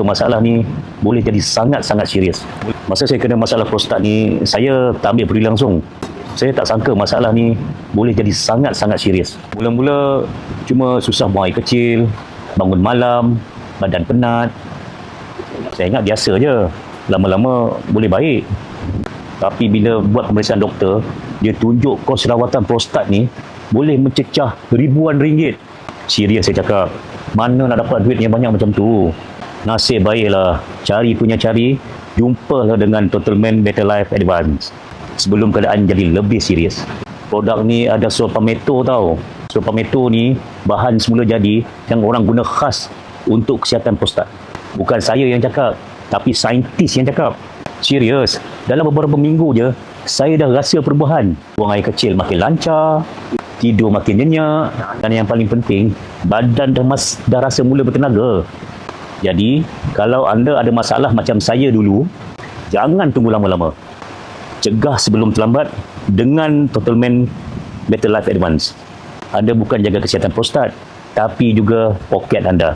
Masalah ni boleh jadi sangat-sangat serius. Masa saya kena masalah prostat ni, saya tak ambil peduli langsung. Saya tak sangka masalah ni boleh jadi sangat-sangat serius. Mula-mula cuma susah buang air kecil, bangun malam, badan penat. Saya ingat biasa je, lama-lama boleh baik. Tapi bila buat pemeriksaan doktor, dia tunjuk kos rawatan prostat ni boleh mencecah ribuan ringgit. Serius saya cakap, mana nak dapat duit yang banyak macam tu? Nasib baiklah, cari, jumpalah dengan Totalman Better Life Advance sebelum keadaan jadi lebih serius. Produk ni ada sulfameto tau. Sulfameto ni bahan semula jadi yang orang guna khas untuk kesihatan prostat. Bukan saya yang cakap, tapi saintis yang cakap. Serius, dalam beberapa minggu je, saya dah rasa perubahan. Buang air kecil makin lancar, tidur makin nyenyak, dan yang paling penting, badan dah rasa mula bertenaga. Jadi, kalau anda ada masalah macam saya dulu, jangan tunggu lama-lama. Cegah sebelum terlambat dengan Totalman Better Life Advance. Anda bukan jaga kesihatan prostat, tapi juga poket anda.